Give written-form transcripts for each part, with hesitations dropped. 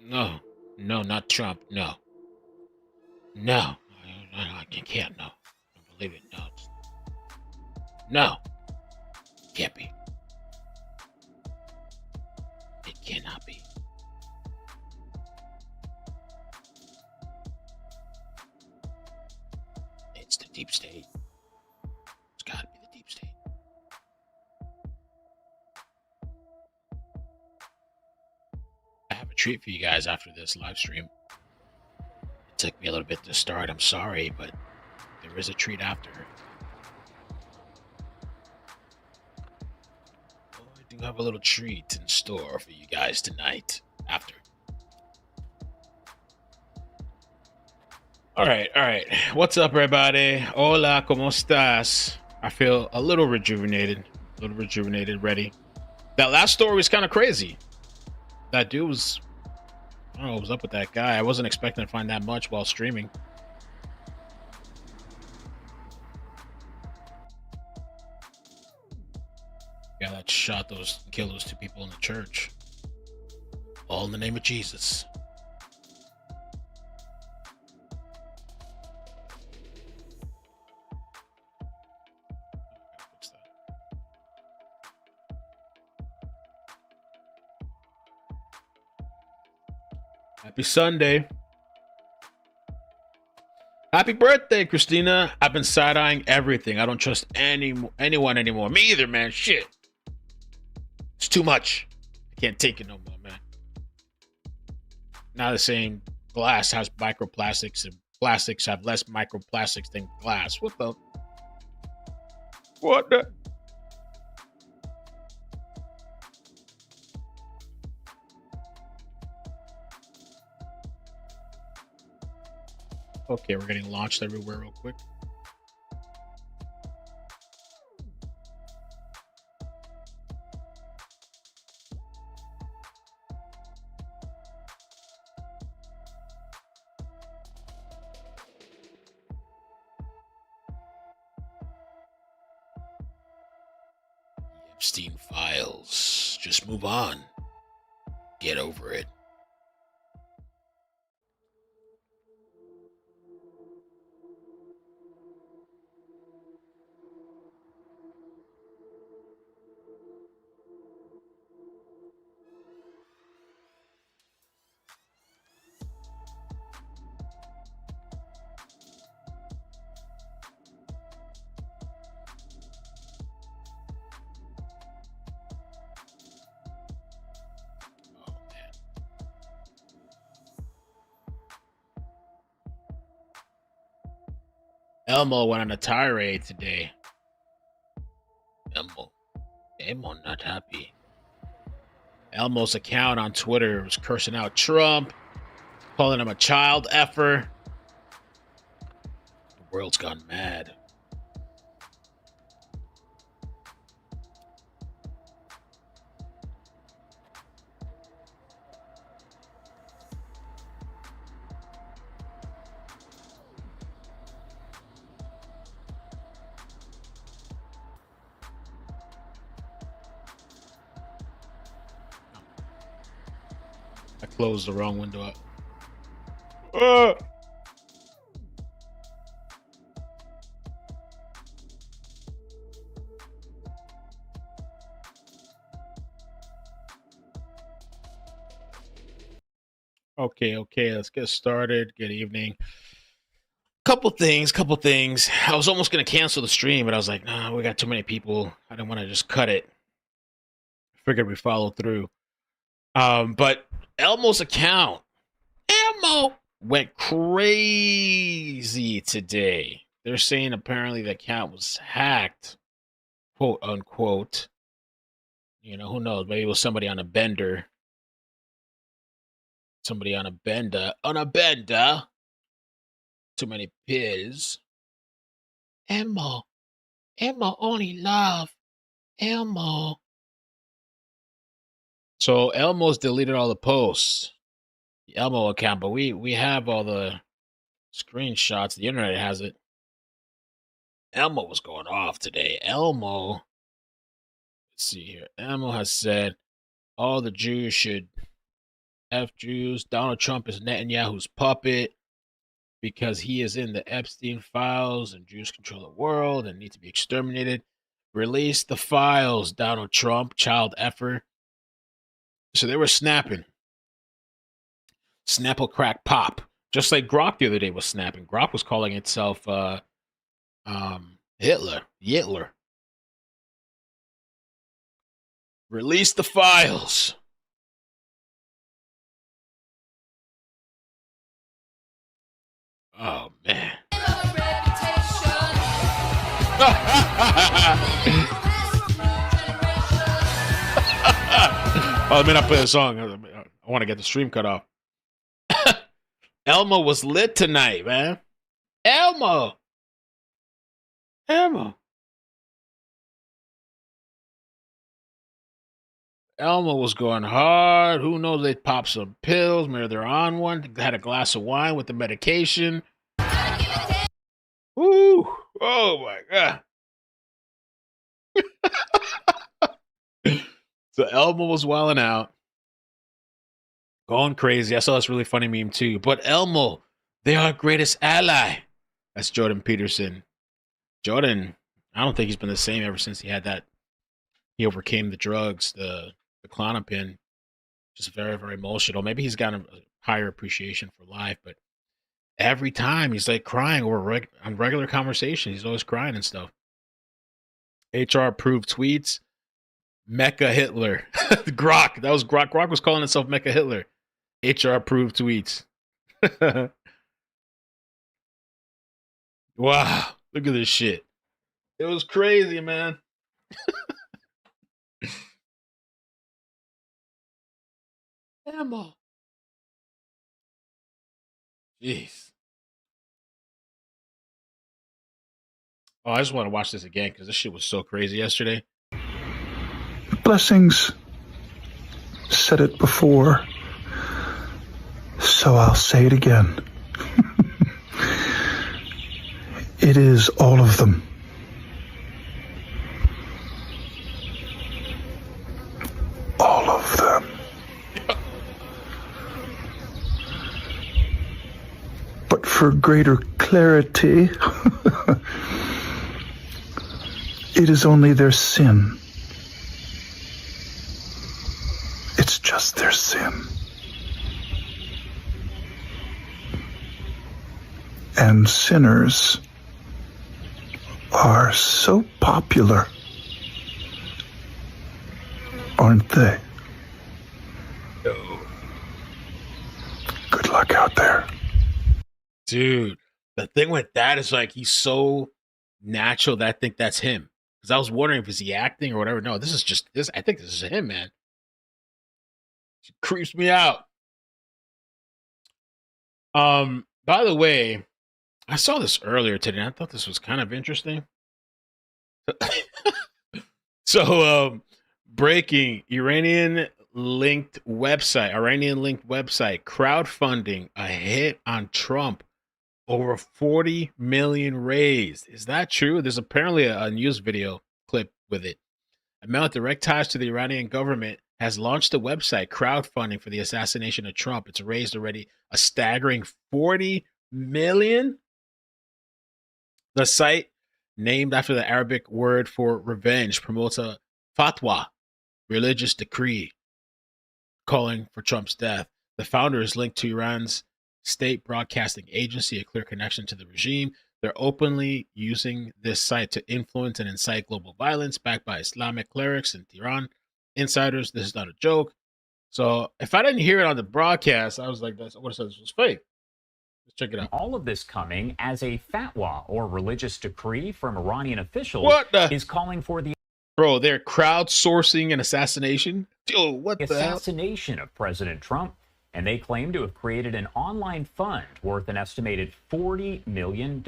No, no, not Trump. No, no, I can't. No, I don't believe it. No, no, can't be. It cannot be. It's the deep state. It's got to be the deep state. I have a treat for you guys after this live stream. It took me a little bit to start. I'm sorry, but there is a treat after. Oh, I do have a little treat in store for you guys tonight after. All right. What's up, everybody? Hola, ¿cómo estás? I feel a little rejuvenated, ready. That last story was kind of crazy. That dude was, I don't know what was up with that guy. I wasn't expecting to find that much while streaming. Guy that killed those two people in the church. All in the name of Jesus. Happy Sunday. Happy birthday, Christina. I've been side-eyeing everything. I don't trust anyone anymore. Me either, man. Shit. It's too much. I can't take it no more, man. Now they're saying glass has microplastics and plastics have less microplastics than glass. What the? What the? Okay, we're getting launched everywhere real quick. Epstein Files. Just move on. Get over it. Elmo went on a tirade today. Elmo not happy. Elmo's account on Twitter was cursing out Trump, calling him a child effer. The world's gone mad. I closed the wrong window up. Okay, let's get started. Good evening. Couple things. I was almost going to cancel the stream, but I was like, nah, we got too many people. I don't want to just cut it. Figured we followed through. But Elmo's account, Elmo went crazy today. They're saying apparently the account was hacked, quote unquote. You know, who knows? Maybe it was somebody on a bender. Somebody on a bender. Too many pills. Elmo only love Elmo. So Elmo's deleted all the posts, the Elmo account, but we have all the screenshots. The internet has it. Elmo was going off today. Elmo, let's see here. Elmo has said all the Jews should F Jews. Donald Trump is Netanyahu's puppet because he is in the Epstein Files and Jews control the world and need to be exterminated. Release the files, Donald Trump, child effer. So they were snapping. Snapple crack pop. Just like Grok the other day was snapping. Grok was calling itself Hitler. Release the files. Oh, man. Oh, let me not play the song. I want to get the stream cut off. Elmo was lit tonight, man. Elmo. Elmo was going hard. Who knows? They popped some pills. Maybe they're on one. They had a glass of wine with the medication. Ooh. Oh, my God. So Elmo was wilding out. Going crazy. I saw this really funny meme, too. But Elmo, they are our greatest ally. That's Jordan Peterson. Jordan, I don't think he's been the same ever since he had that. He overcame the drugs, the Klonopin. Just very, very emotional. Maybe he's got a higher appreciation for life, but every time he's like crying over on regular conversation. He's always crying and stuff. HR approved tweets. Mecha Hitler. Grok. That was Grok. Grok was calling himself Mecha Hitler. HR approved tweets. Wow. Look at this shit. It was crazy, man. Emma. Jeez. Oh, I just want to watch this again because this shit was so crazy yesterday. Blessings. Said it before, so I'll say it again. It is all of them. All of them. But for greater clarity, it is only their sin. It's just their sin. And sinners are so popular, aren't they? No. Good luck out there. Dude, the thing with that is like he's so natural that I think that's him. Because I was wondering if is he acting or whatever. No, this is just this. I think this is him, man. It creeps me out. By the way, I saw this earlier today. I thought this was kind of interesting. So, breaking Iranian linked website, crowdfunding a hit on Trump, over 40 million raised. Is that true? There's apparently a news video clip with it. A man with direct ties to the Iranian government has launched a website crowdfunding for the assassination of Trump. It's raised already a staggering 40 million. The site, named after the Arabic word for revenge, promotes a fatwa, religious decree, calling for Trump's death. The founder is linked to Iran's state broadcasting agency, a clear connection to the regime. They're openly using this site to influence and incite global violence, backed by Islamic clerics and Tehran insiders. This is not a joke. So if I didn't hear it on the broadcast, I was like, I would have said this was fake. Let's check it out. All of this coming as a fatwa, or religious decree from Iranian officials, is calling for the Bro, they're crowdsourcing an assassination? Yo, what the hell? Assassination of President Trump, and they claim to have created an online fund worth an estimated $40 million.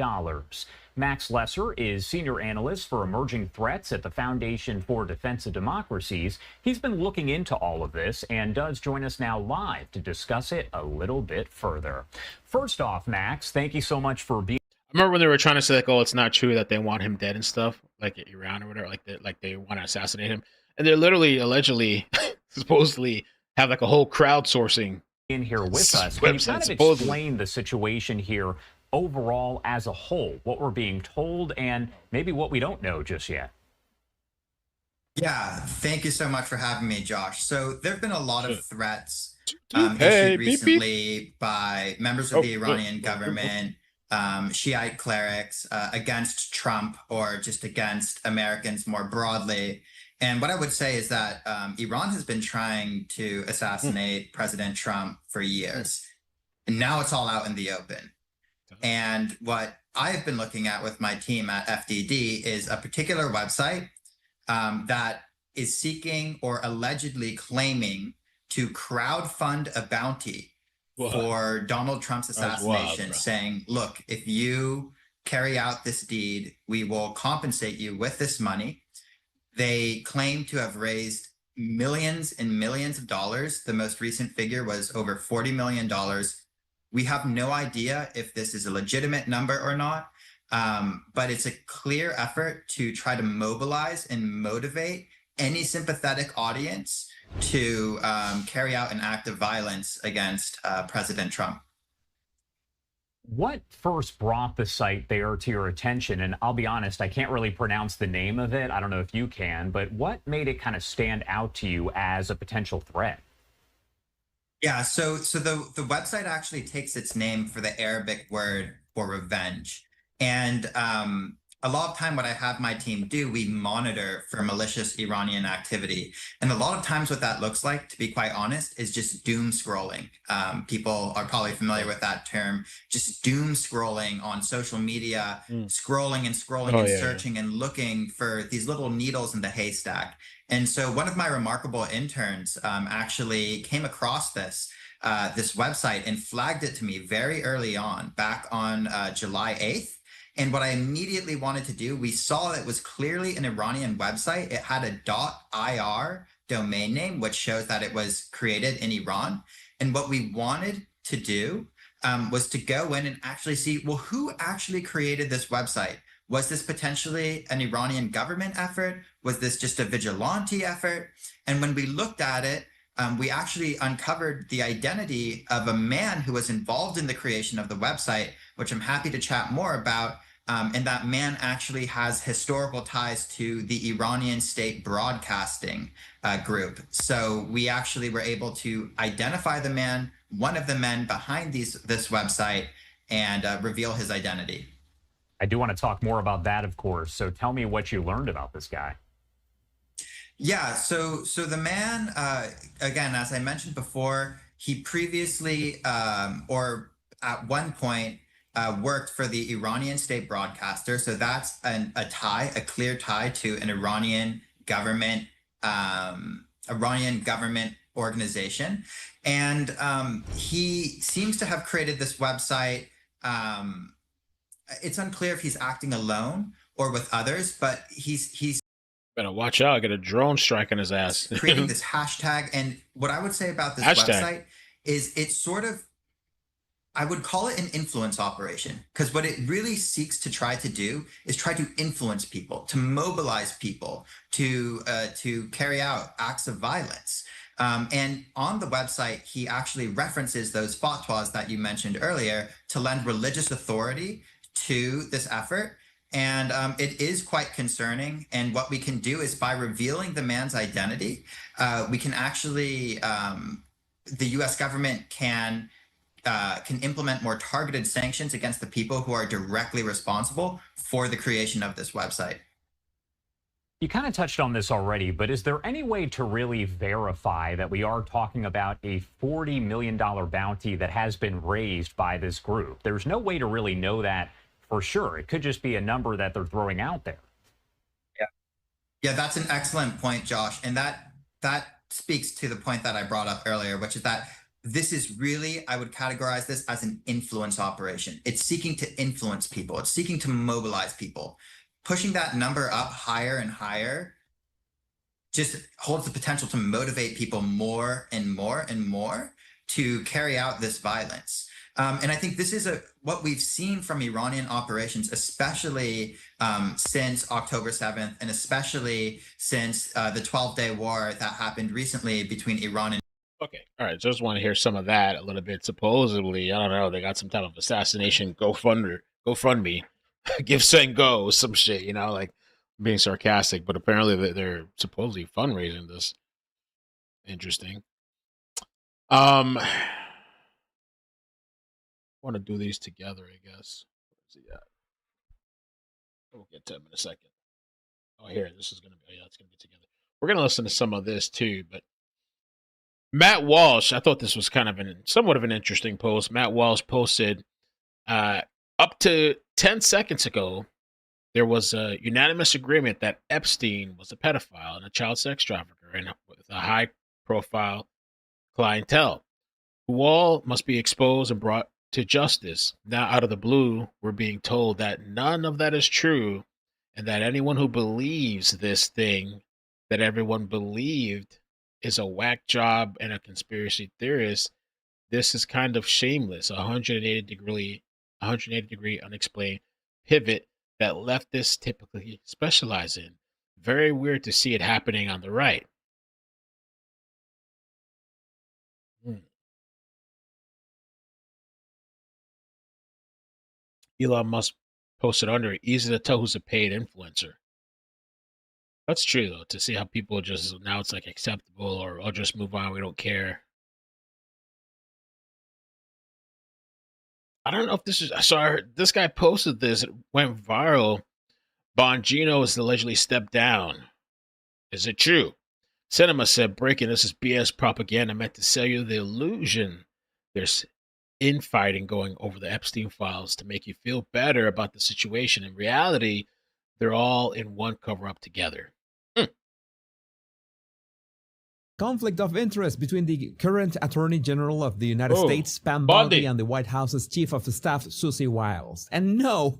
Max Lesser is senior analyst for emerging threats at the Foundation for Defense of Democracies. He's been looking into all of this and does join us now live to discuss it a little bit further. First off, Max, thank you so much for being. I remember when they were trying to say, like, oh, it's not true that they want him dead and stuff, like Iran or whatever, like they want to assassinate him. And they're literally, allegedly, supposedly have like a whole crowdsourcing in here with us. Can you Website, kind of supposedly. explain the situation here overall as a whole, what we're being told and maybe what we don't know just yet? Yeah, thank you so much for having me, Josh. So there have been a lot of Shit. threats Hey, issued beep beep. recently by members of the Iranian Oh. government, Shiite clerics against Trump or just against Americans more broadly. And what I would say is that Iran has been trying to assassinate President Trump for years. And now it's all out in the open. And what I've been looking at with my team at FDD is a particular website that is seeking or allegedly claiming to crowdfund a bounty for Donald Trump's assassination, saying, look, if you carry out this deed, we will compensate you with this money. They claim to have raised millions and millions of dollars. The most recent figure was over $40 million. We have no idea if this is a legitimate number or not. But it's a clear effort to try to mobilize and motivate any sympathetic audience to carry out an act of violence against President Trump. What first brought the site there to your attention? And I'll be honest, I can't really pronounce the name of it. I don't know if you can, but what made it kind of stand out to you as a potential threat? Yeah, so the website actually takes its name for the Arabic word for revenge. And a lot of time what I have my team do, we monitor for malicious Iranian activity. And a lot of times what that looks like, to be quite honest, is just doom scrolling. People are probably familiar with that term, just doom scrolling on social media, scrolling and searching and looking for these little needles in the haystack. And so one of my remarkable interns actually came across this website and flagged it to me very early on, back on July 8th. And what I immediately wanted to do, we saw it was clearly an Iranian website. It had a .ir domain name, which shows that it was created in Iran. And what we wanted to do was to go in and actually see, well, who actually created this website? Was this potentially an Iranian government effort? Was this just a vigilante effort? And when we looked at it, we actually uncovered the identity of a man who was involved in the creation of the website, which I'm happy to chat more about. And that man actually has historical ties to the Iranian state broadcasting group. So we actually were able to identify the man, one of the men behind this website, and reveal his identity. I do want to talk more about that, of course. So tell me what you learned about this guy. Yeah, so the man, again, as I mentioned before, he previously, or at one point, worked for the Iranian state broadcaster. So that's a clear tie to an Iranian government organization. And he seems to have created this website. It's unclear if he's acting alone or with others, but he's better watch out. Get a drone strike on his ass. creating this hashtag. And what I would say about this website is it's sort of, I would call it an influence operation, because what it really seeks to try to do is try to influence people, to mobilize people, to carry out acts of violence. And on the website, he actually references those fatwas that you mentioned earlier to lend religious authority to this effort. And it is quite concerning. And what we can do is by revealing the man's identity, we can actually, the US government can implement more targeted sanctions against the people who are directly responsible for the creation of this website. You kind of touched on this already, but is there any way to really verify that we are talking about a $40 million bounty that has been raised by this group? There's no way to really know that for sure. It could just be a number that they're throwing out there. Yeah, that's an excellent point, Josh. And that speaks to the point that I brought up earlier, which is that this is really, I would categorize this as an influence operation. It's seeking to influence people. It's seeking to mobilize people. Pushing that number up higher and higher just holds the potential to motivate people more and more and more to carry out this violence. And I think this is what we've seen from Iranian operations, especially since October 7th, and especially since the 12-day war that happened recently between Iran and Okay, all right. Just want to hear some of that a little bit. Supposedly, I don't know, they got some type of assassination GoFundMe, give send go some shit. Like being sarcastic, but apparently they're supposedly fundraising this. Interesting. Want to do these together, I guess. Where's he at? We'll get to him in a second. Oh, here, this is gonna be. Yeah, it's gonna be together. We're gonna listen to some of this too, but Matt Walsh. I thought this was kind of somewhat of an interesting post. Matt Walsh posted up to 10 seconds ago. There was a unanimous agreement that Epstein was a pedophile and a child sex trafficker, and with a high-profile clientele, who all must be exposed and brought to justice. Now, out of the blue, we're being told that none of that is true, and that anyone who believes this thing that everyone believed is a whack job and a conspiracy theorist. This is kind of shameless. 180-degree unexplained pivot that leftists typically specialize in. Very weird to see it happening on the right. Elon Musk posted under, easy to tell who's a paid influencer. That's true, though, to see how people just, now it's like acceptable, or I'll just move on, we don't care. I don't know if this is, so I heard this guy posted this, it went viral. Bongino is allegedly stepped down. Is it true? Cinema said, breaking, this is BS propaganda meant to sell you the illusion there's infighting going over the Epstein Files to make you feel better about the situation. In reality, they're all in one cover-up together. Conflict of interest between the current Attorney General of the United States, Pam Bondi, and the White House's Chief of Staff, Susie Wiles. And no,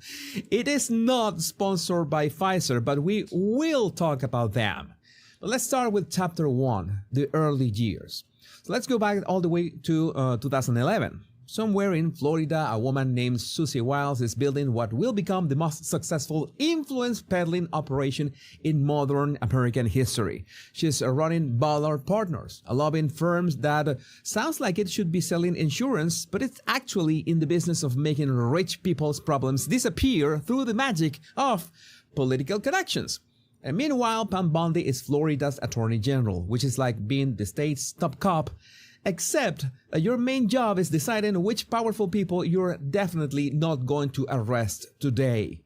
it is not sponsored by Pfizer, but we will talk about them. But let's start with Chapter 1, the early years. So let's go back all the way to 2011. Somewhere in Florida, a woman named Susie Wiles is building what will become the most successful influence peddling operation in modern American history. She's running Ballard Partners, a lobbying firm that sounds like it should be selling insurance, but it's actually in the business of making rich people's problems disappear through the magic of political connections. And meanwhile, Pam Bondi is Florida's Attorney General, which is like being the state's top cop, except that your main job is deciding which powerful people you're definitely not going to arrest today.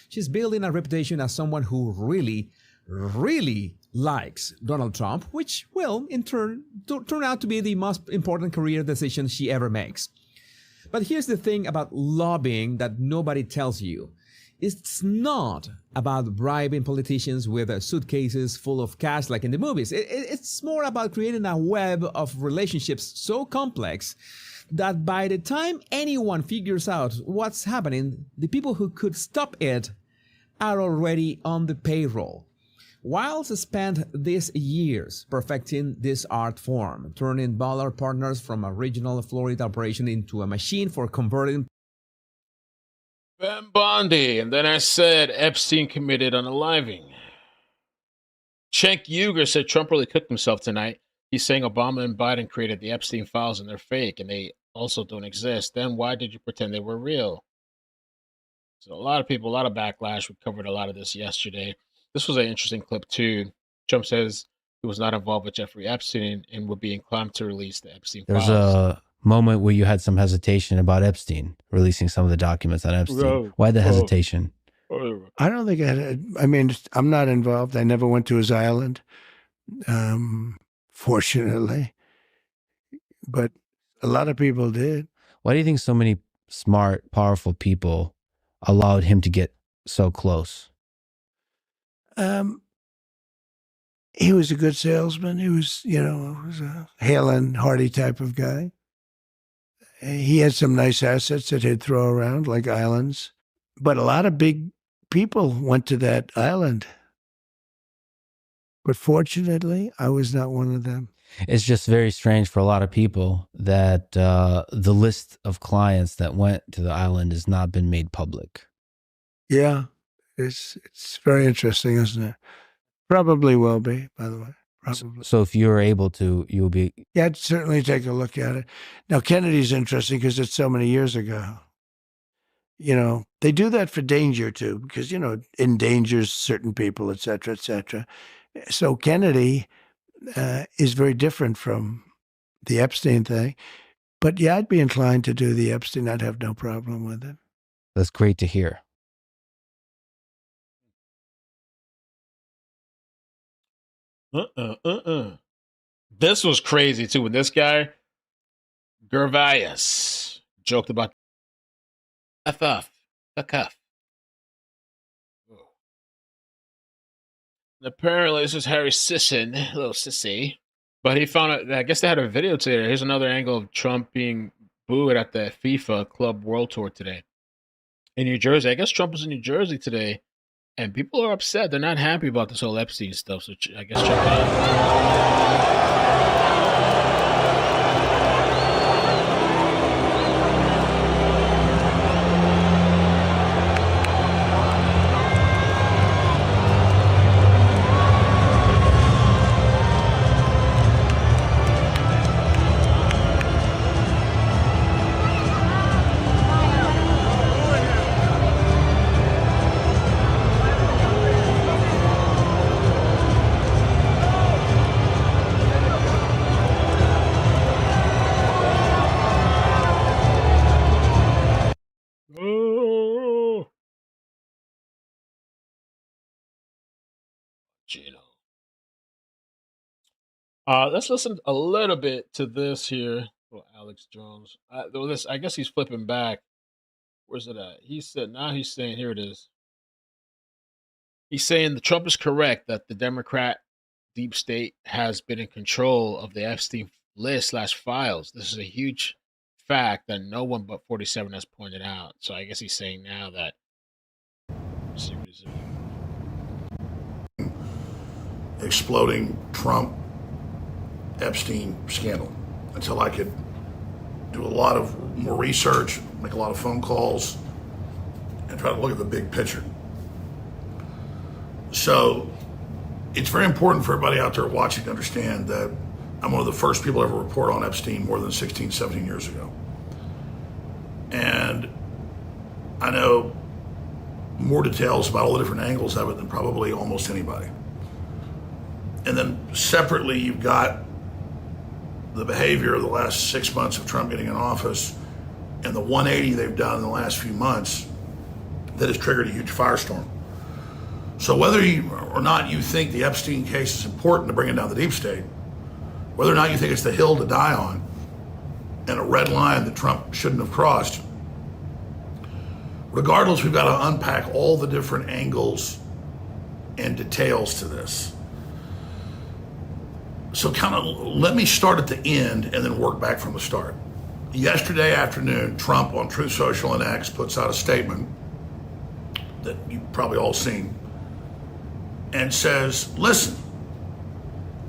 She's building a reputation as someone who really likes Donald Trump, which will, in turn out to be the most important career decision she ever makes. But here's the thing about lobbying that nobody tells you. It's not about bribing politicians with suitcases full of cash like in the movies. It's more about creating a web of relationships so complex that by the time anyone figures out what's happening, the people who could stop it are already on the payroll. Wiles spent these years perfecting this art form, turning Ballard Partners from a regional Florida operation into a machine for converting Pam Bondi, and then I said Epstein committed unaliving. Cenk Uygur said Trump really cooked himself tonight. He's saying Obama and Biden created the Epstein Files and they're fake and they also don't exist. Then why did you pretend they were real? So a lot of people, a lot of backlash. We covered a lot of this yesterday. This was an interesting clip too. Trump says he was not involved with Jeffrey Epstein and would be inclined to release the Epstein Files. There's a moment where you had some hesitation about Epstein releasing some of the documents on Epstein. Why the hesitation? I don't think I mean, I'm not involved. I never went to his island, fortunately. But a lot of people did. Why do you think so many smart, powerful people allowed him to get so close? He was a good salesman. He was, was a hale and hearty type of guy. He had some nice assets that he'd throw around, like islands. But a lot of big people went to that island. But fortunately, I was not one of them. It's just very strange for a lot of people that the list of clients that went to the island has not been made public. Yeah, it's very interesting, isn't it? Probably will be, by the way. Probably. So if you're able to, you'll be. Yeah, I'd certainly take a look at it. Now, Kennedy's interesting because it's so many years ago. You know, they do that for danger too, because, you know, endangers certain people, et cetera, et cetera. So Kennedy is very different from the Epstein thing. But yeah, I'd be inclined to do the Epstein. I'd have no problem with it. That's great to hear. This was crazy too. When this guy, Gervais, joked about the cuff. Apparently, this is Harry Sisson, little sissy. But he found out, I guess they had a video today. Here's another angle of Trump being booed at the FIFA Club World Tour today in New Jersey. I guess Trump was in New Jersey today, and people are upset. They're not happy about this whole Epstein stuff. So I guess check it out. Let's listen a little bit to this here. Oh, Alex Jones. This, I guess he's flipping back. Where's it at? He said, now he's saying, here it is. He's saying the Trump is correct that the Democrat deep state has been in control of the Epstein list / files. This is a huge fact that no one but 47 has pointed out. So I guess he's saying now that. Exploding Trump Epstein scandal until I could do a lot of more research, make a lot of phone calls, and try to look at the big picture. So it's very important for everybody out there watching to understand that I'm one of the first people to ever report on Epstein more than 16, 17 years ago. And I know more details about all the different angles of it than probably almost anybody. And then separately, you've got the behavior of the last 6 months of Trump getting in office and the 180 they've done in the last few months that has triggered a huge firestorm. So whether or not you think the Epstein case is important to bringing down the deep state, whether or not you think it's the hill to die on and a red line that Trump shouldn't have crossed, regardless, we've got to unpack all the different angles and details to this. So kind of let me start at the end and then work back from the start. Yesterday afternoon, Trump on Truth Social and X puts out a statement that you've probably all seen and says, listen,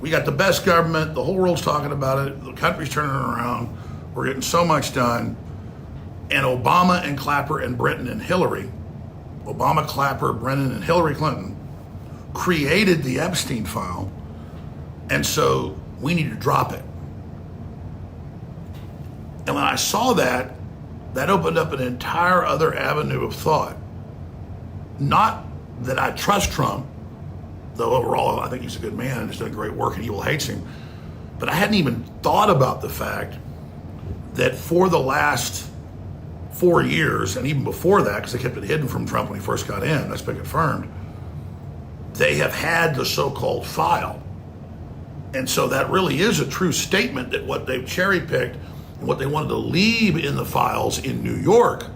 we got the best government, the whole world's talking about it, the country's turning around, we're getting so much done, and Obama and Clapper and Brennan and Hillary, Obama, Clapper, Brennan, and Hillary Clinton created the Epstein file, and so we need to drop it. And when I saw that, that opened up an entire other avenue of thought. Not that I trust Trump, though overall I think he's a good man and he's done great work and evil hates him, but I hadn't even thought about the fact that for the last 4 years, and even before that, because they kept it hidden from Trump when he first got in, that's been confirmed, they have had the so-called file. And so that really is a true statement that what they've cherry-picked and what they wanted to leave in the files in New York,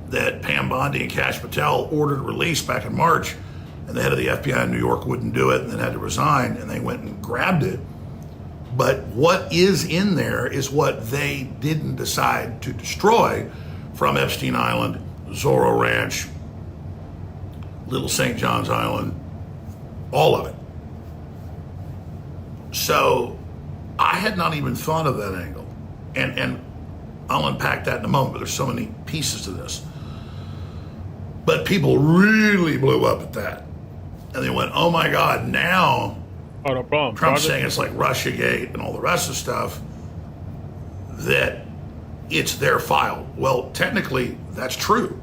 that Pam Bondi and Kash Patel ordered released back in March, and the head of the FBI in New York wouldn't do it and then had to resign, and they went and grabbed it. But what is in there is what they didn't decide to destroy from Epstein Island, Zorro Ranch, Little St. John's Island, all of it. So I had not even thought of that angle. And I'll unpack that in a moment, but there's so many pieces to this. But people really blew up at that. And they went, oh my God, now Oh, no problem. Trump saying it's like Russiagate and all the rest of the stuff, that it's their file. Well, technically, that's true.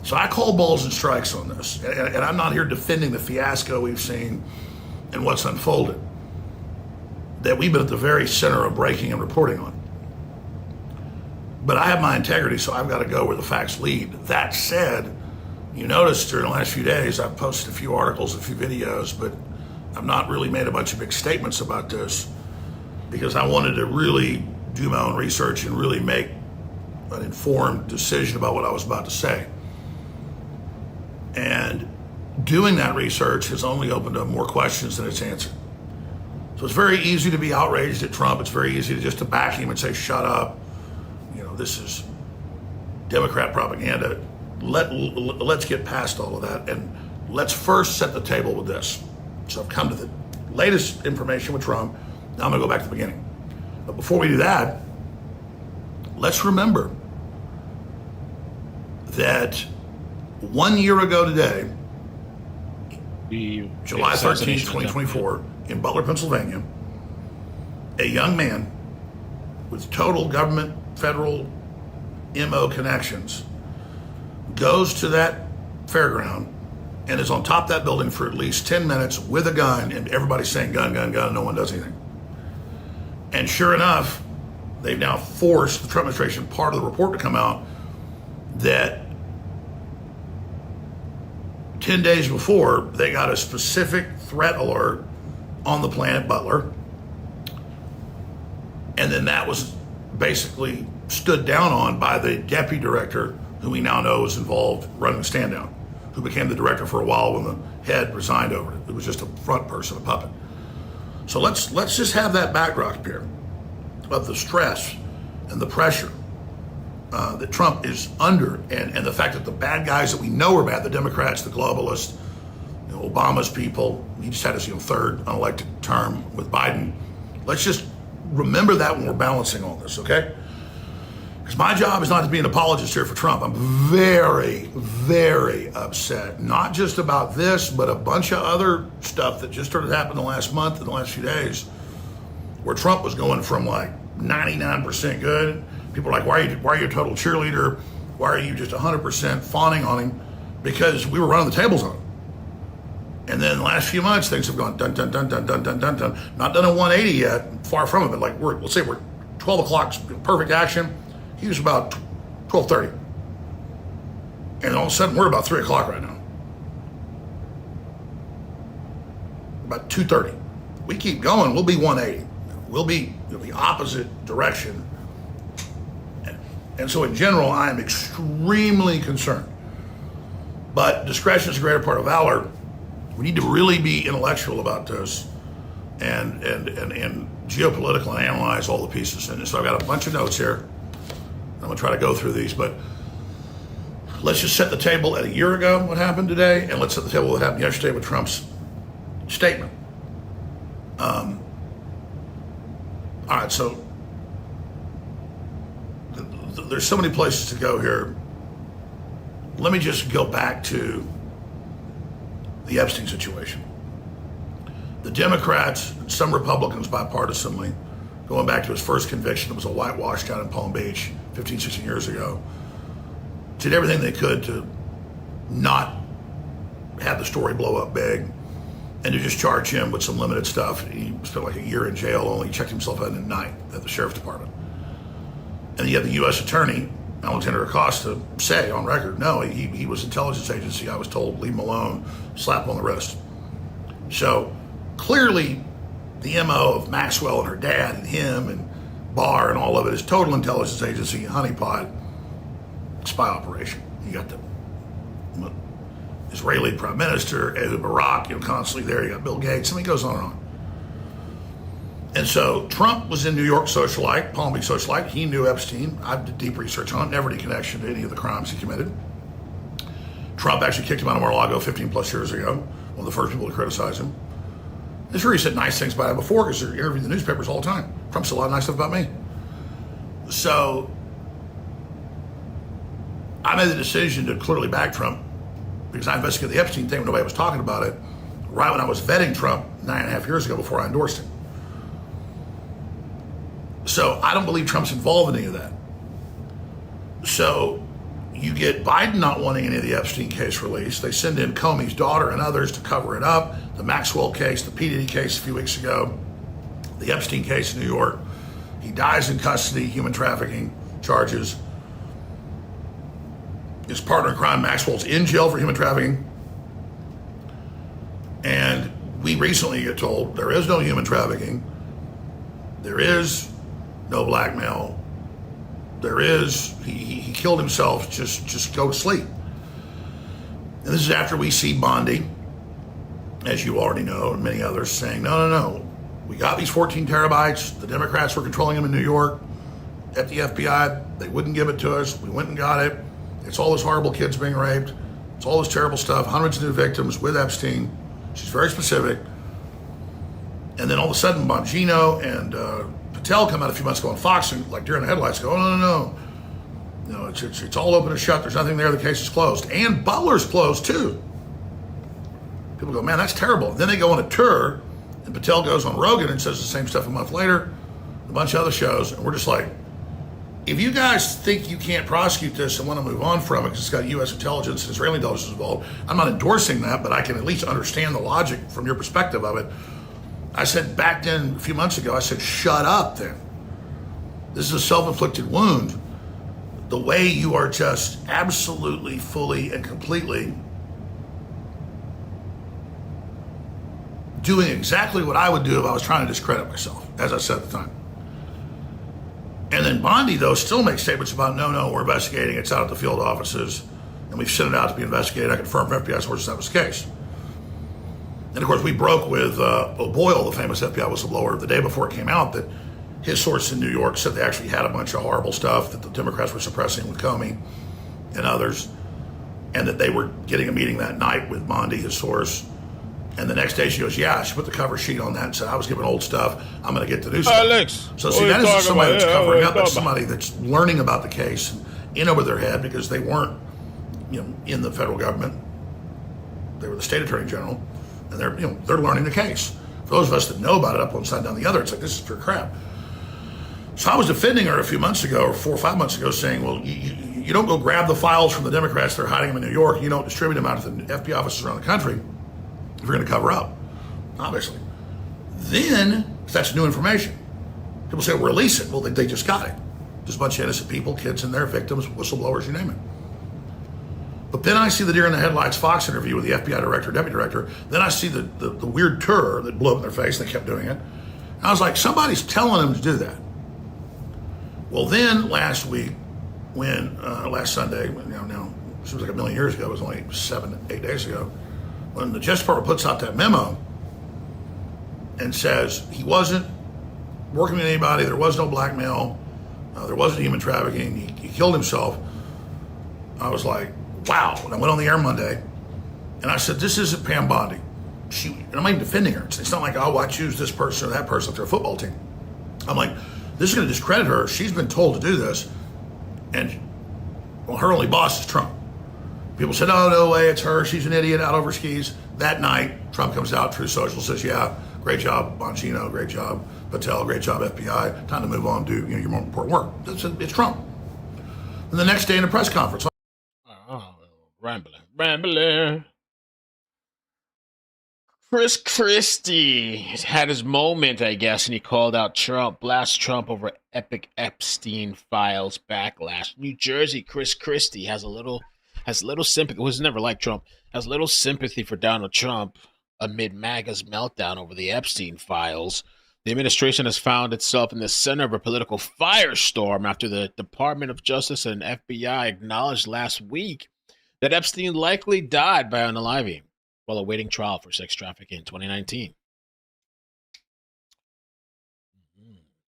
So I call balls and strikes on this. And I'm not here defending the fiasco we've seen and what's unfolded, that we've been at the very center of breaking and reporting on. But I have my integrity, so I've got to go where the facts lead. That said, you noticed during the last few days, I've posted a few articles, a few videos, but I've not really made a bunch of big statements about this because I wanted to really do my own research and really make an informed decision about what I was about to say. And doing that research has only opened up more questions than it's answered. So it's very easy to be outraged at Trump. It's very easy to just to back him and say, shut up. You know, this is Democrat propaganda. Let's get past all of that. And let's first set the table with this. So I've come to the latest information with Trump. Now I'm gonna go back to the beginning. But before we do that, let's remember that 1 year ago today, July 13th, 2024, in Butler, Pennsylvania, a young man with total government, federal MO connections goes to that fairground and is on top of that building for at least 10 minutes with a gun, and everybody's saying gun, gun, gun, no one does anything. And sure enough, they've now forced the Trump administration, part of the report, to come out that 10 days before, they got a specific threat alert on the plant Butler. And then that was basically stood down on by the deputy director, who we now know is involved running the stand down, who became the director for a while when the head resigned over it. It was just a front person, a puppet. So let's just have that backdrop here of the stress and the pressure that Trump is under, and the fact that the bad guys that we know are bad, the Democrats, the globalists, you know, Obama's people, he just had his third unelected term with Biden. Let's just remember that when we're balancing all this, okay? Because my job is not to be an apologist here for Trump. I'm very, very upset, not just about this, but a bunch of other stuff that just started happening the last month and the last few days, where Trump was going from like 99% good. People are like, why are you a total cheerleader? Why are you just 100% fawning on him? Because we were running the tables on him. And then the last few months, things have gone dun, dun, dun, dun, dun, dun, dun, dun. Not done a 180 yet, far from it, but like let's say we're 12 o'clock, perfect action. He was about 12:30. And all of a sudden, we're about 3 o'clock right now. About 2:30. We keep going, we'll be 180. We'll be the opposite direction. And so in general, I am extremely concerned. But discretion is a greater part of valor. We need to really be intellectual about this and geopolitical and analyze all the pieces. And so I've got a bunch of notes here. I'm gonna try to go through these, but let's just set the table at a year ago, what happened today, and let's set the table what happened yesterday with Trump's statement. All right, so there's so many places to go here. Let me just go back to the Epstein situation. The Democrats, some Republicans bipartisanly, going back to his first conviction, it was a whitewash down in Palm Beach 15, 16 years ago, did everything they could to not have the story blow up big and to just charge him with some limited stuff. He spent like a year in jail, only checked himself out at night at the sheriff's department. And you have the U.S. attorney, Alexander Acosta, say on record, no, he was intelligence agency. I was told, leave him alone, slap on the wrist. So clearly the MO of Maxwell and her dad and him and Barr and all of it is total intelligence agency, honeypot, spy operation. You got the Israeli prime minister, Ehud Barak, constantly there. You got Bill Gates. I mean, it goes on and on. And so Trump was in New York socialite, Palm Beach socialite. He knew Epstein. I did deep research on it, never any connection to any of the crimes he committed. Trump actually kicked him out of Mar-a-Lago 15 plus years ago, one of the first people to criticize him. I'm sure he said nice things about him before because they're interviewing the newspapers all the time. Trump said a lot of nice stuff about me. So I made the decision to clearly back Trump because I investigated the Epstein thing when nobody was talking about it. right when I was vetting Trump 9.5 years ago before I endorsed him. So I don't believe Trump's involved in any of that. So you get Biden not wanting any of the Epstein case released. They send in Comey's daughter and others to cover it up. The Maxwell case, the P. Diddy case a few weeks ago, the Epstein case in New York. He dies in custody, human trafficking charges. His partner in crime, Maxwell's in jail for human trafficking. And we recently get told there is no human trafficking. There is no blackmail. There is, he killed himself, just go to sleep. And this is after we see Bondi, as you already know, and many others saying, no. We got these 14 terabytes. The Democrats were controlling them in New York at the FBI. They wouldn't give it to us. We went and got it. It's all those horrible kids being raped. It's all this terrible stuff. Hundreds of new victims with Epstein. She's very specific. And then all of a sudden, Bongino and Patel come out a few months ago on Fox and like deer in the headlights go, no. No, it's all open and shut. There's nothing there. The case is closed. And Butler's closed too. People go, man, that's terrible. Then they go on a tour and Patel goes on Rogan and says the same stuff a month later, a bunch of other shows. And we're just like, if you guys think you can't prosecute this and want to move on from it because it's got U.S. intelligence and Israeli intelligence involved, I'm not endorsing that, but I can at least understand the logic from your perspective of it. I said back then, a few months ago, I said, shut up then. This is a self-inflicted wound. The way you are just absolutely, fully, and completely doing exactly what I would do if I was trying to discredit myself, as I said at the time. And then Bondi, though, still makes statements about, no, we're investigating. It's out at the field offices, and we've sent it out to be investigated. I confirm from FBI sources that was the case. And, of course, we broke with O'Boyle, the famous FBI whistleblower, the day before it came out that his source in New York said they actually had a bunch of horrible stuff that the Democrats were suppressing with Comey and others, and that they were getting a meeting that night with Bondi, his source. And the next day she goes, yeah, she put the cover sheet on that and said, I was giving old stuff. I'm going to get the new stuff. Alex, so see, that isn't somebody that's covering up. That's somebody that's learning about the case and in over their head because they weren't, in the federal government. They were the state attorney general, and they're learning the case. For those of us that know about it up one side, down the other, it's like, this is pure crap. So I was defending her a few months ago, or 4 or 5 months ago, saying, well, you don't go grab the files from the Democrats. They're hiding them in New York. You don't distribute them out to the FBI offices around the country if you're going to cover up, obviously. Then, if that's new information, people say, well, release it. Well, they just got it. There's a bunch of innocent people, kids in there, victims, whistleblowers, you name it. But then I see the deer in the headlights Fox interview with the FBI director, deputy director. Then I see the weird tour that blew up in their face. They kept doing it. And I was like, somebody's telling them to do that. Well, then last week, last Sunday, now it seems like a million years ago, it was only 7-8 days ago, when the Justice Department puts out that memo and says he wasn't working with anybody, there was no blackmail, there wasn't human trafficking, he killed himself, I was like, wow. And I went on the air Monday and I said, this isn't Pam Bondi. And I'm not even defending her. It's not like, oh, I choose this person or that person for a football team. I'm like, this is going to discredit her. She's been told to do this. And, well, her only boss is Trump. People said, oh, no way, it's her. She's an idiot out over skis. That night, Trump comes out, Truth Social, says, yeah, great job, Bongino, great job, Patel, great job, FBI. Time to move on, do your more important work. It's Trump. And the next day in a press conference. Rambling. Chris Christie had his moment, I guess, and he called out Trump, blast Trump over epic Epstein Files backlash. New Jersey, Chris Christie has a little sympathy. Was never like Trump. Has little sympathy for Donald Trump amid MAGA's meltdown over the Epstein Files. The administration has found itself in the center of a political firestorm after the Department of Justice and FBI acknowledged last week that Epstein likely died by unaliving while awaiting trial for sex trafficking in 2019.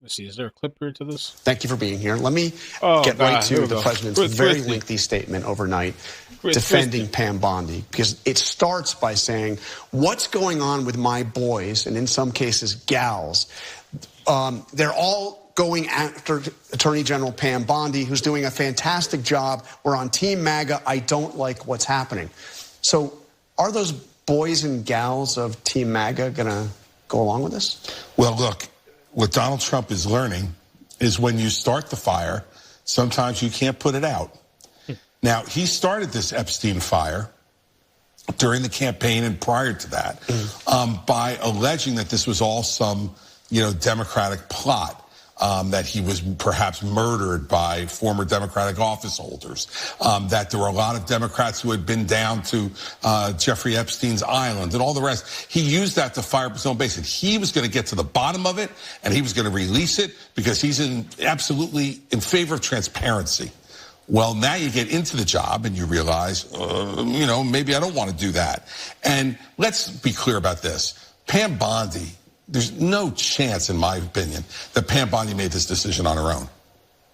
Let's see, is there a clip here to this? Thank you for being here. Let me get right to the president's very lengthy statement overnight defending Pam Bondi, because it starts by saying, what's going on with my boys, and in some cases, gals? They're all going after Attorney General Pam Bondi, who's doing a fantastic job. We're on Team MAGA. I don't like what's happening. So are those boys and gals of Team MAGA going to go along with this? Well, look, what Donald Trump is learning is when you start the fire, sometimes you can't put it out. Now, he started this Epstein fire during the campaign and prior to that by alleging that this was all some, Democratic plot. That he was perhaps murdered by former Democratic office holders, that there were a lot of Democrats who had been down to Jeffrey Epstein's island and all the rest. He used that to fire up his own base, and he was going to get to the bottom of it, and he was going to release it because he's absolutely in favor of transparency. Well, now you get into the job and you realize, maybe I don't want to do that. And let's be clear about this. Pam Bondi, there's no chance, in my opinion, that Pam Bondi made this decision on her own.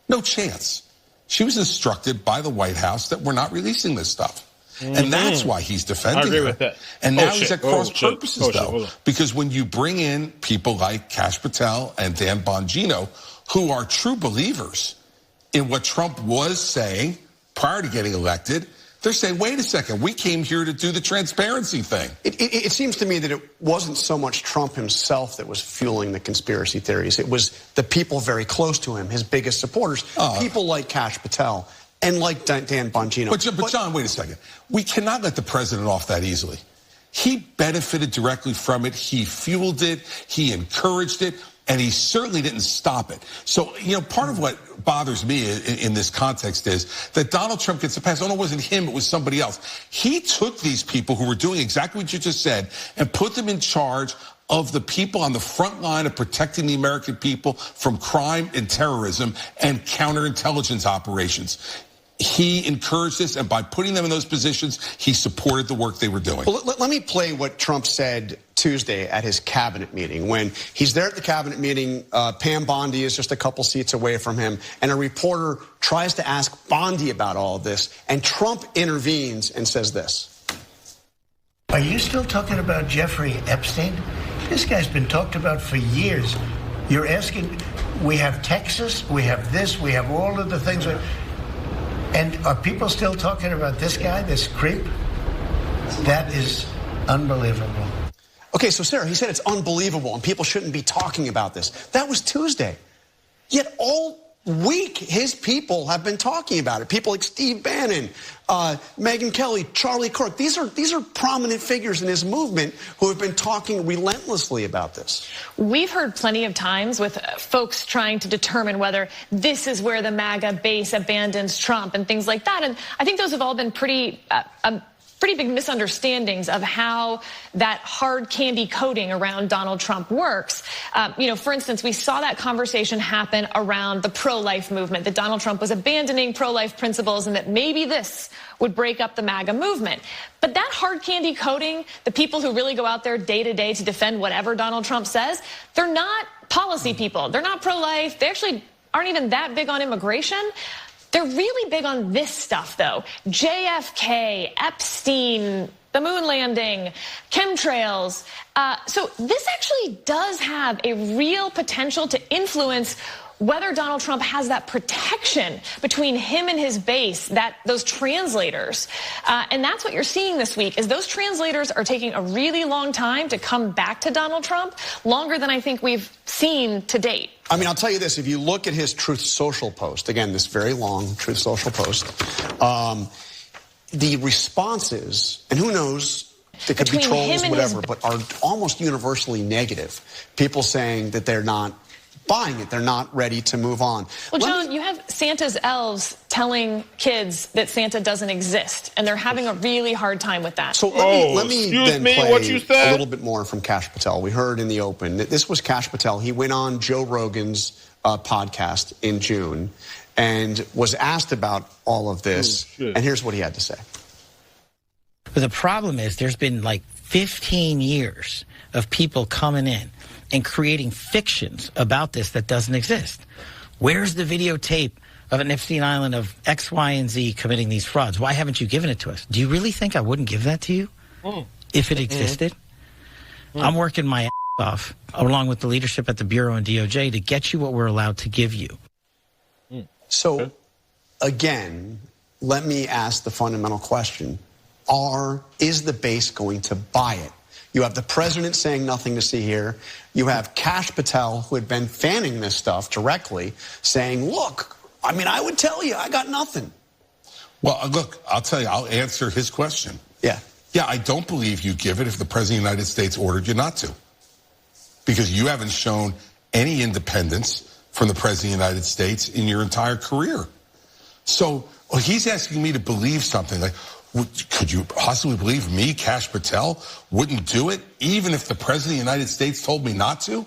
No chance. She was instructed by the White House that we're not releasing this stuff. And that's why he's defending her. I agree with that. And now he's at cross purposes, though. Because when you bring in people like Kash Patel and Dan Bongino, who are true believers in what Trump was saying prior to getting elected, they're saying, wait a second, we came here to do the transparency thing. It seems to me that it wasn't so much Trump himself that was fueling the conspiracy theories. It was the people very close to him, his biggest supporters, people like Kash Patel and like Dan Bongino. But John, wait a second. We cannot let the president off that easily. He benefited directly from it. He fueled it. He encouraged it. And he certainly didn't stop it. So, part of what bothers me in this context is that Donald Trump gets a pass. Oh, no, it wasn't him, it was somebody else. He took these people who were doing exactly what you just said and put them in charge of the people on the front line of protecting the American people from crime and terrorism and counterintelligence operations. He encouraged this, and by putting them in those positions, he supported the work they were doing. Well, let me play what Trump said Tuesday at his cabinet meeting. When he's there at the cabinet meeting, Pam Bondi is just a couple seats away from him, and a reporter tries to ask Bondi about all of this, and Trump intervenes and says this. Are you still talking about Jeffrey Epstein? This guy's been talked about for years. You're asking, we have Texas, we have this, we have all of the things. And are people still talking about this guy, this creep? That is unbelievable. Okay, so Sarah, he said it's unbelievable and people shouldn't be talking about this. That was Tuesday. Yet all week, his people have been talking about it. People like Steve Bannon, Megyn Kelly, Charlie Kirk. These are prominent figures in his movement who have been talking relentlessly about this. We've heard plenty of times with folks trying to determine whether this is where the MAGA base abandons Trump and things like that. And I think those have all been pretty big misunderstandings of how that hard candy coating around Donald Trump works. For instance, we saw that conversation happen around the pro-life movement, that Donald Trump was abandoning pro-life principles and that maybe this would break up the MAGA movement. But that hard candy coating, the people who really go out there day to day to defend whatever Donald Trump says, they're not policy people. They're not pro-life. They actually aren't even that big on immigration. They're really big on this stuff, though. JFK, Epstein, the moon landing, chemtrails. So this actually does have a real potential to influence whether Donald Trump has that protection between him and his base, those translators. And that's what you're seeing this week, is those translators are taking a really long time to come back to Donald Trump, longer than I think we've seen to date. I mean, I'll tell you this, if you look at his Truth Social post, again, this very long Truth Social post, the responses, and who knows, they could be trolls, whatever, but are almost universally negative. People saying that they're not buying it. They're not ready to move on. Well, John, you have Santa's elves telling kids that Santa doesn't exist, and they're having a really hard time with that. So let me then play a little bit more from Kash Patel. We heard in the open that this was Kash Patel. He went on Joe Rogan's podcast in June and was asked about all of this, and here's what he had to say. But the problem is there's been like 15 years of people coming in and creating fictions about this that doesn't exist. Where's the videotape of an Epstein Island of X, Y, and Z committing these frauds? Why haven't you given it to us? Do you really think I wouldn't give that to you if it existed? I'm working my ass off, along with the leadership at the Bureau and DOJ, to get you what we're allowed to give you. So, again, let me ask the fundamental question. is the base going to buy it? You have the president saying nothing to see here. You have Kash Patel, who had been fanning this stuff directly, saying, look, I mean, I would tell you, I got nothing. Well, look, I'll tell you, I'll answer his question. Yeah. Yeah, I don't believe you give it if the president of the United States ordered you not to. Because you haven't shown any independence from the president of the United States in your entire career. So he's asking me to believe something like, could you possibly believe me, Kash Patel, wouldn't do it even if the president of the United States told me not to?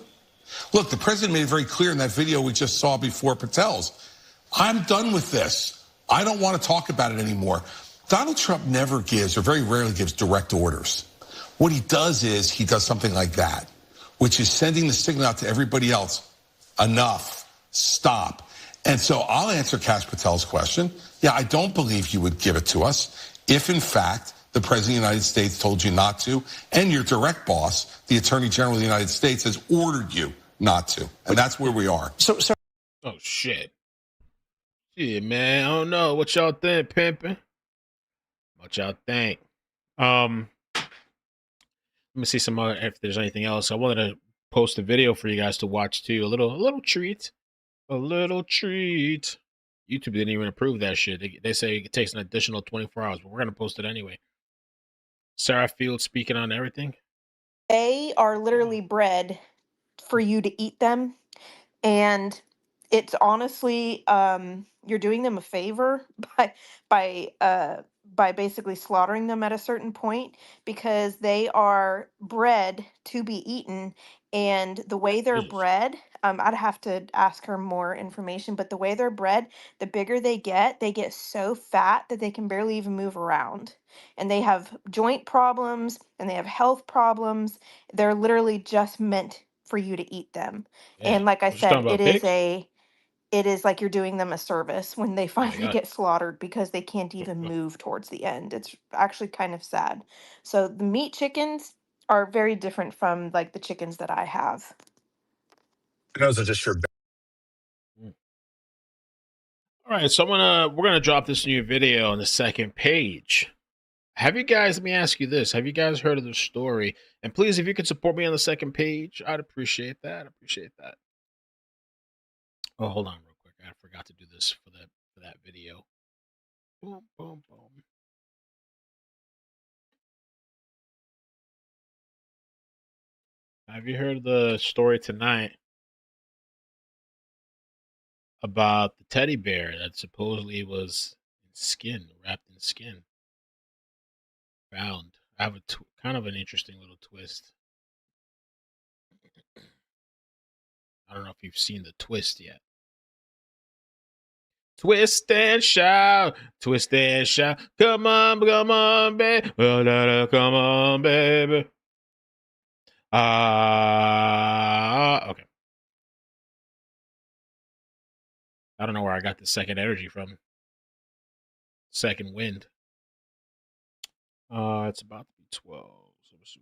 Look, the president made it very clear in that video we just saw before Patel's. I'm done with this. I don't want to talk about it anymore. Donald Trump never gives, or very rarely gives, direct orders. What he does is he does something like that, which is sending the signal out to everybody else. Enough. Stop. And so I'll answer Kash Patel's question. Yeah, I don't believe you would give it to us if, in fact, the president of the United States told you not to, and your direct boss, the Attorney General of the United States, has ordered you not to. And that's where we are. Oh, shit. Yeah, man, I don't know. What y'all think, pimpin'? What y'all think? Let me see some more, if there's anything else. I wanted to post a video for you guys to watch, too. A little treat. A little treat. YouTube didn't even approve that shit. They say it takes an additional 24 hours, but we're going to post it anyway. Sarah Field speaking on everything. They are literally bred for you to eat them. And it's honestly, you're doing them a favor by basically slaughtering them at a certain point, because they are bred to be eaten. And the way they're bred, I'd have to ask her more information, but the way they're bred, the bigger they get so fat that they can barely even move around. And they have joint problems and they have health problems. They're literally just meant for you to eat them. Yeah. And like I We're just talking said, about it is like you're doing them a service when they finally God. get slaughtered, because they can't even move towards the end. It's actually kind of sad. So the meat chickens are very different from like the chickens that I have. Those are just your. All right, so we're gonna drop this new video on the second page. Have you guys? Let me ask you this: have you guys heard of the story? And please, if you could support me on the second page, I'd appreciate that. Oh, hold on, real quick. I forgot to do this for that video. Boom, boom, boom. Have you heard the story tonight about the teddy bear that supposedly was wrapped in skin? Found. I have kind of an interesting little twist. I don't know if you've seen the twist yet. Twist and shout, come on, baby, come on, baby. Okay. I don't know where I got the second energy from. Second wind. It's about to be 12. So let's do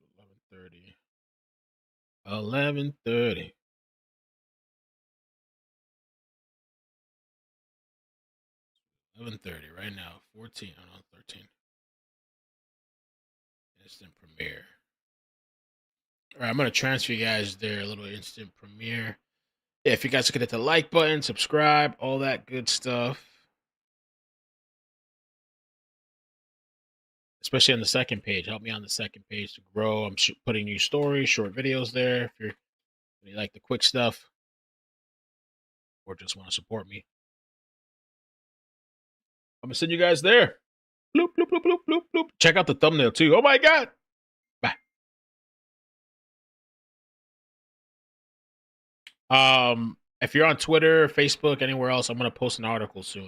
11:30. 11:30. 11:30 right now. 14. Oh no, 13. Instant premiere. All right, I'm gonna transfer you guys there. A little instant premiere. Yeah, if you guys could hit the like button, subscribe, all that good stuff. Especially on the second page. Help me on the second page to grow. I'm putting new stories, short videos there. If you like the quick stuff, or just want to support me, I'm gonna send you guys there. Bloop, bloop, bloop, bloop, bloop, bloop. Check out the thumbnail too. Oh my God. Bye. If you're on Twitter, Facebook, anywhere else, I'm gonna post an article soon.